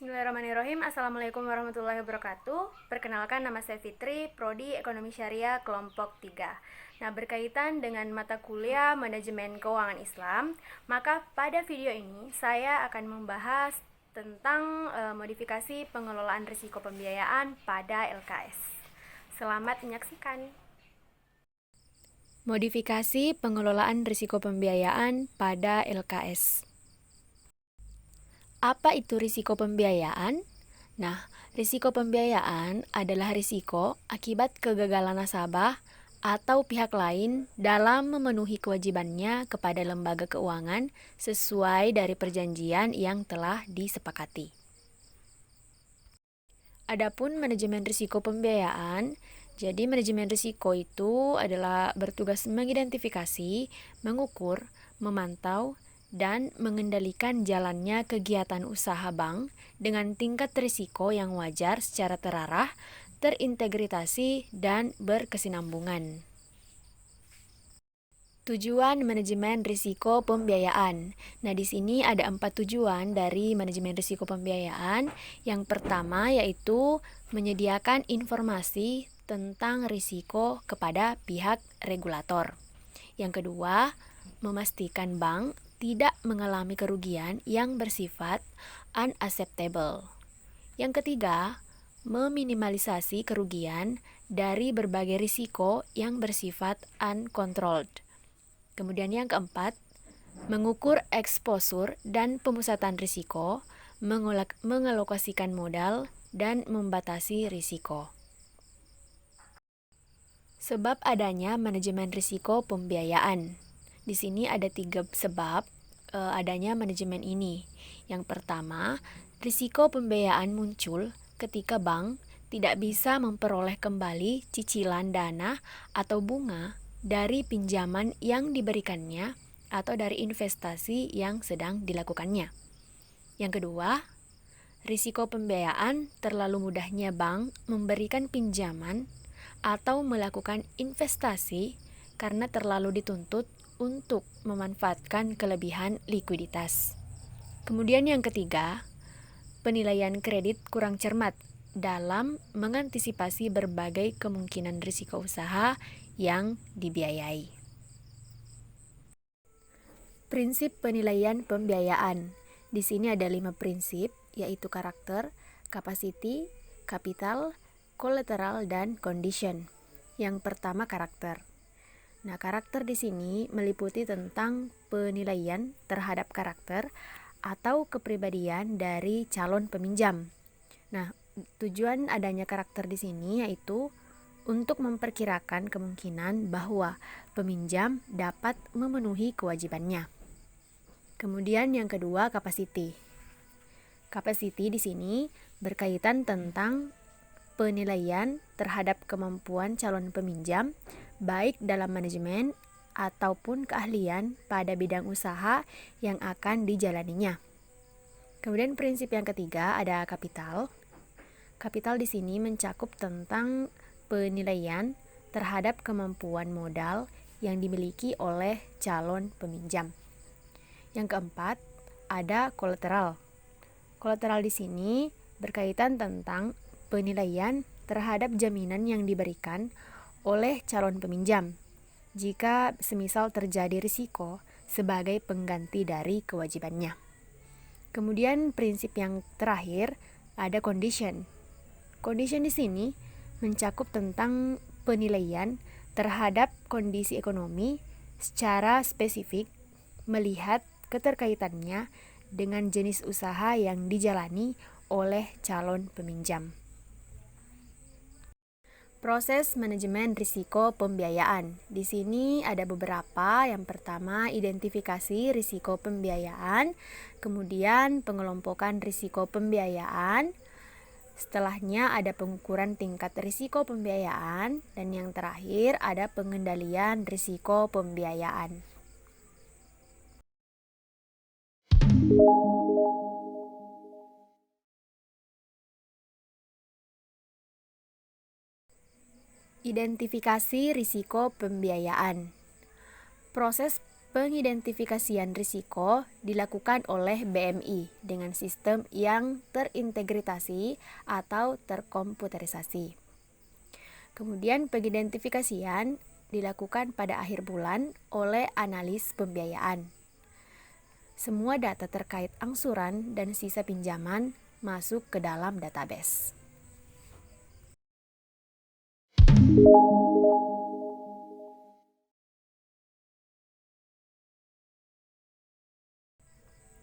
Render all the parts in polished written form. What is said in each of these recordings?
Bismillahirrahmanirrahim. Assalamualaikum warahmatullahi wabarakatuh. Perkenalkan, nama saya Fitri, Prodi Ekonomi Syariah kelompok 3. Nah, berkaitan dengan mata kuliah Manajemen Keuangan Islam, maka pada video ini saya akan membahas tentang modifikasi pengelolaan risiko pembiayaan pada LKS. Selamat menyaksikan. Modifikasi pengelolaan risiko pembiayaan pada LKS. Apa itu risiko pembiayaan? Nah, risiko pembiayaan adalah risiko akibat kegagalan nasabah atau pihak lain dalam memenuhi kewajibannya kepada lembaga keuangan sesuai dari perjanjian yang telah disepakati. Adapun manajemen risiko pembiayaan, jadi manajemen risiko itu adalah bertugas mengidentifikasi, mengukur, memantau, dan mengendalikan jalannya kegiatan usaha bank dengan tingkat risiko yang wajar secara terarah, terintegrasi, dan berkesinambungan. Tujuan manajemen risiko pembiayaan. Nah, di sini ada 4 tujuan dari manajemen risiko pembiayaan. Yang pertama yaitu menyediakan informasi tentang risiko kepada pihak regulator. Yang kedua, memastikan bank tidak mengalami kerugian yang bersifat unacceptable. Yang ketiga, meminimalisasi kerugian dari berbagai risiko yang bersifat uncontrolled. Kemudian yang keempat, mengukur eksposur dan pemusatan risiko, mengalokasikan modal, dan membatasi risiko. Sebab adanya manajemen risiko pembiayaan. Di sini ada 3 sebab adanya manajemen ini. Yang pertama, risiko pembiayaan muncul ketika bank tidak bisa memperoleh kembali cicilan dana atau bunga dari pinjaman yang diberikannya atau dari investasi yang sedang dilakukannya. Yang kedua, risiko pembiayaan terlalu mudahnya bank memberikan pinjaman atau melakukan investasi karena terlalu dituntut untuk memanfaatkan kelebihan likuiditas. Kemudian yang ketiga, penilaian kredit kurang cermat dalam mengantisipasi berbagai kemungkinan risiko usaha yang dibiayai. Prinsip penilaian pembiayaan. Di sini ada 5 prinsip, yaitu karakter, capacity, capital, collateral, dan condition. Yang pertama, karakter. Nah, karakter di sini meliputi tentang penilaian terhadap karakter atau kepribadian dari calon peminjam. Nah, tujuan adanya karakter di sini yaitu untuk memperkirakan kemungkinan bahwa peminjam dapat memenuhi kewajibannya. Kemudian yang kedua, capacity. Capacity di sini berkaitan tentang penilaian terhadap kemampuan calon peminjam baik dalam manajemen ataupun keahlian pada bidang usaha yang akan dijalaninya. Kemudian prinsip yang ketiga ada kapital. Kapital di sini mencakup tentang penilaian terhadap kemampuan modal yang dimiliki oleh calon peminjam. Yang keempat ada kolateral. Kolateral di sini berkaitan tentang penilaian terhadap jaminan yang diberikan oleh calon peminjam jika semisal terjadi risiko sebagai pengganti dari kewajibannya. Kemudian prinsip yang terakhir ada condition. Condition di sini mencakup tentang penilaian terhadap kondisi ekonomi secara spesifik melihat keterkaitannya dengan jenis usaha yang dijalani oleh calon peminjam. Proses manajemen risiko pembiayaan. Di sini ada beberapa. Yang pertama, identifikasi risiko pembiayaan, kemudian pengelompokan risiko pembiayaan. Setelahnya ada pengukuran tingkat risiko pembiayaan, dan yang terakhir ada pengendalian risiko pembiayaan. Identifikasi risiko pembiayaan. Proses Pengidentifikasian risiko dilakukan oleh BMI dengan sistem yang terintegrasi atau terkomputerisasi. Kemudian pengidentifikasian dilakukan pada akhir bulan oleh analis pembiayaan. Semua data terkait angsuran dan sisa pinjaman masuk ke dalam database.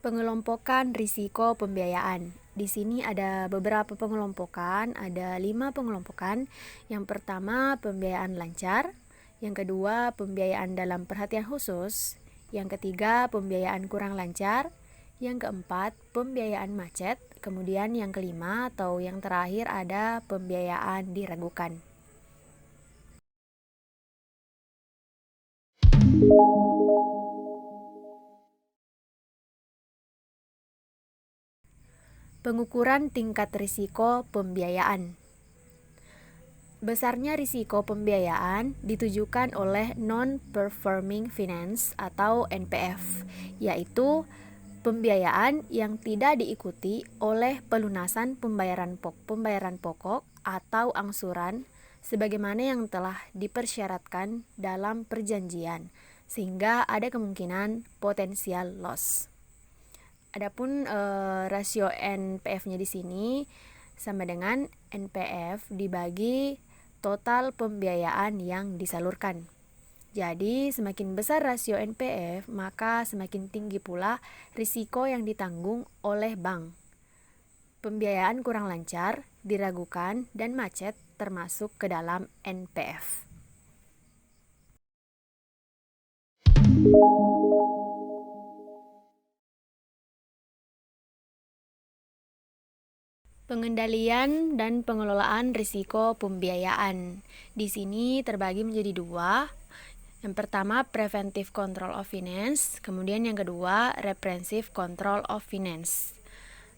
Pengelompokan risiko pembiayaan. Di sini ada beberapa pengelompokan, ada 5 pengelompokan. Yang pertama, pembiayaan lancar. Yang kedua, pembiayaan dalam perhatian khusus. Yang ketiga, pembiayaan kurang lancar. Yang keempat, pembiayaan macet. Kemudian yang kelima atau yang terakhir ada pembiayaan diragukan. Pengukuran tingkat risiko pembiayaan. Besarnya risiko pembiayaan ditujukan oleh Non-Performing Finance atau NPF, yaitu pembiayaan yang tidak diikuti oleh pelunasan pembayaran pokok atau angsuran sebagaimana yang telah dipersyaratkan dalam perjanjian, sehingga ada kemungkinan potensial loss. Adapun rasio NPF-nya di sini sama dengan NPF dibagi total pembiayaan yang disalurkan. Jadi, semakin besar rasio NPF, maka semakin tinggi pula risiko yang ditanggung oleh bank. Pembiayaan kurang lancar, diragukan, dan macet termasuk ke dalam NPF. Pengendalian dan pengelolaan risiko pembiayaan. Di sini terbagi menjadi 2. Yang pertama, preventive control of finance, kemudian yang kedua, repressive control of finance.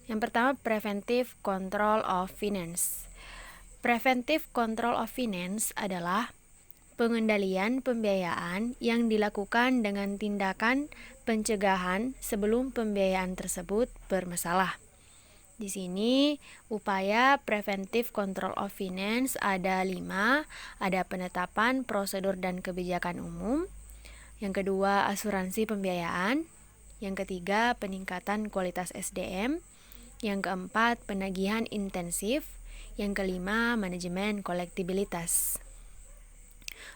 Yang pertama, preventive control of finance. Preventive control of finance adalah pengendalian pembiayaan yang dilakukan dengan tindakan pencegahan sebelum pembiayaan tersebut bermasalah. Di sini upaya preventive control of finance ada 5, ada penetapan prosedur dan kebijakan umum. Yang kedua, asuransi pembiayaan. Yang ketiga, peningkatan kualitas SDM. Yang keempat, penagihan intensif. Yang kelima, manajemen kolektibilitas.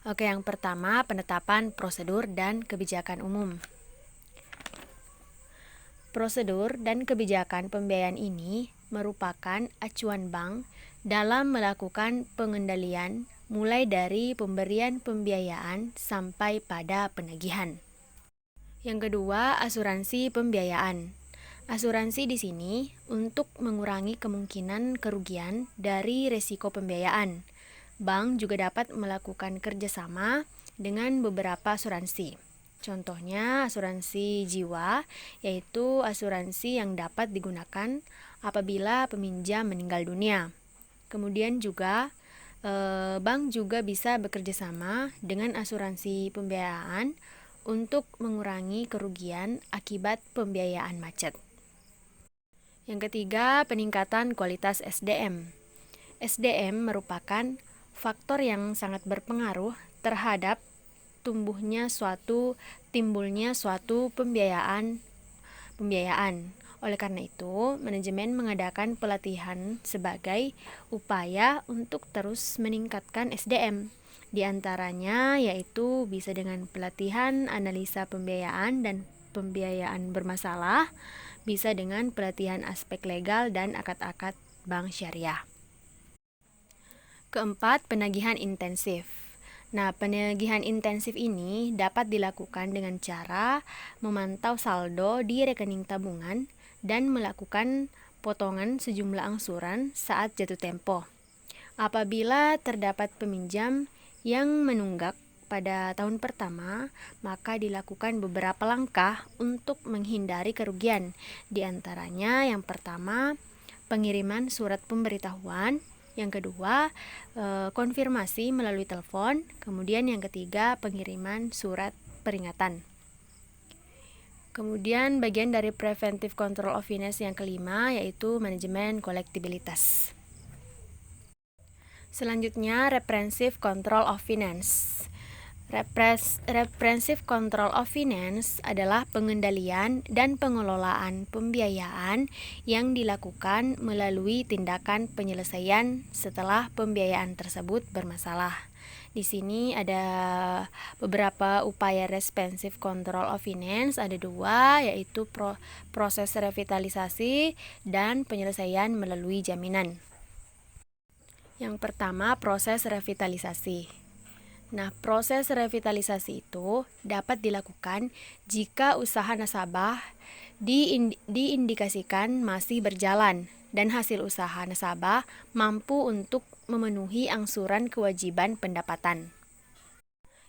Oke, yang pertama, penetapan prosedur dan kebijakan umum. Prosedur dan kebijakan pembiayaan ini merupakan acuan bank dalam melakukan pengendalian mulai dari pemberian pembiayaan sampai pada penagihan. Yang kedua, asuransi pembiayaan. Asuransi di sini untuk mengurangi kemungkinan kerugian dari risiko pembiayaan. Bank juga dapat melakukan kerjasama dengan beberapa asuransi. Contohnya asuransi jiwa, yaitu asuransi yang dapat digunakan apabila peminjam meninggal dunia. Kemudian juga bank juga bisa bekerja sama dengan asuransi pembiayaan untuk mengurangi kerugian akibat pembiayaan macet. Yang ketiga, peningkatan kualitas SDM. SDM merupakan faktor yang sangat berpengaruh terhadap timbulnya suatu pembiayaan. Oleh karena itu, manajemen mengadakan pelatihan sebagai upaya untuk terus meningkatkan SDM. Di antaranya yaitu bisa dengan pelatihan analisa pembiayaan dan pembiayaan bermasalah, bisa dengan pelatihan aspek legal dan akad-akad bank syariah. Keempat, penagihan intensif. Nah, penagihan intensif ini dapat dilakukan dengan cara memantau saldo di rekening tabungan dan melakukan potongan sejumlah angsuran saat jatuh tempo. Apabila terdapat peminjam yang menunggak pada tahun pertama, maka dilakukan beberapa langkah untuk menghindari kerugian. Di antaranya yang pertama, pengiriman surat pemberitahuan. Yang kedua, konfirmasi melalui telepon. Kemudian yang ketiga, pengiriman surat peringatan. Kemudian bagian dari preventive control of finance yang kelima yaitu manajemen kolektibilitas. Selanjutnya, reprehensive control of finance. Reprehensive control of finance adalah pengendalian dan pengelolaan pembiayaan yang dilakukan melalui tindakan penyelesaian setelah pembiayaan tersebut bermasalah. Di sini ada beberapa upaya reprehensive control of finance, ada dua, yaitu proses revitalisasi dan penyelesaian melalui jaminan. Yang pertama, proses revitalisasi. Nah, proses revitalisasi itu dapat dilakukan jika usaha nasabah diindikasikan masih berjalan dan hasil usaha nasabah mampu untuk memenuhi angsuran kewajiban pendapatan.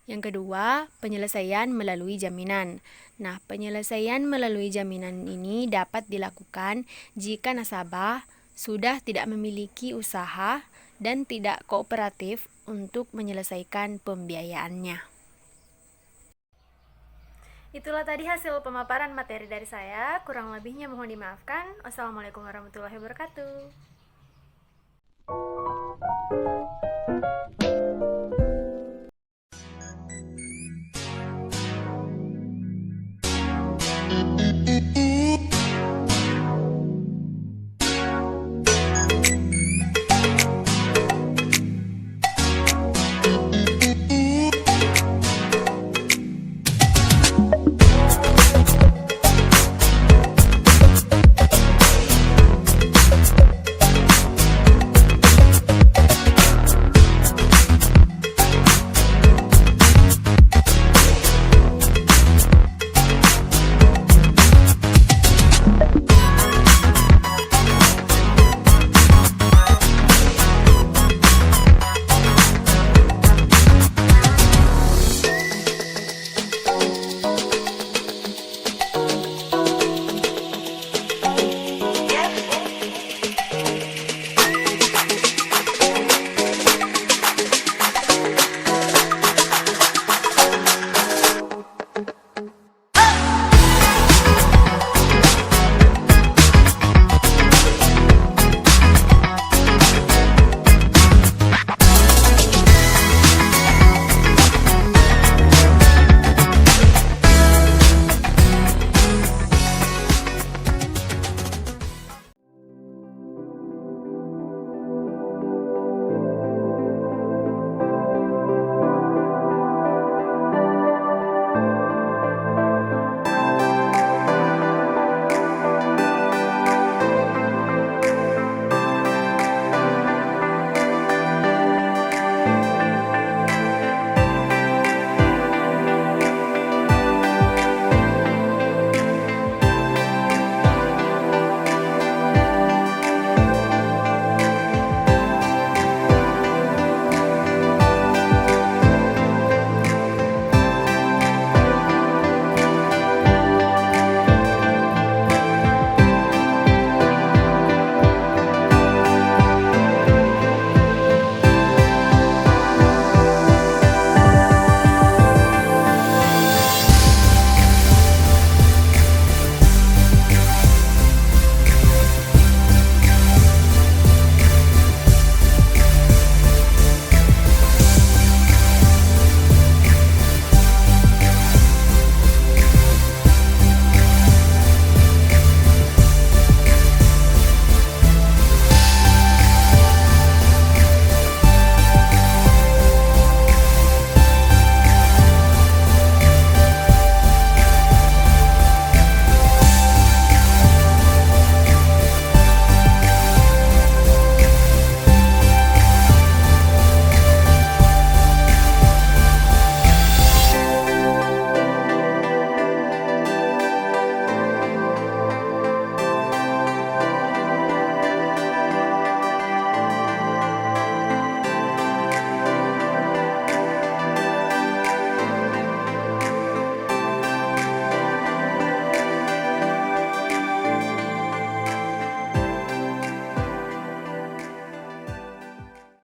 Yang kedua, penyelesaian melalui jaminan. Nah, penyelesaian melalui jaminan ini dapat dilakukan jika nasabah sudah tidak memiliki usaha dan tidak kooperatif untuk menyelesaikan pembiayaannya. Itulah tadi hasil pemaparan materi dari saya. Kurang lebihnya mohon dimaafkan. Wassalamualaikum warahmatullahi wabarakatuh.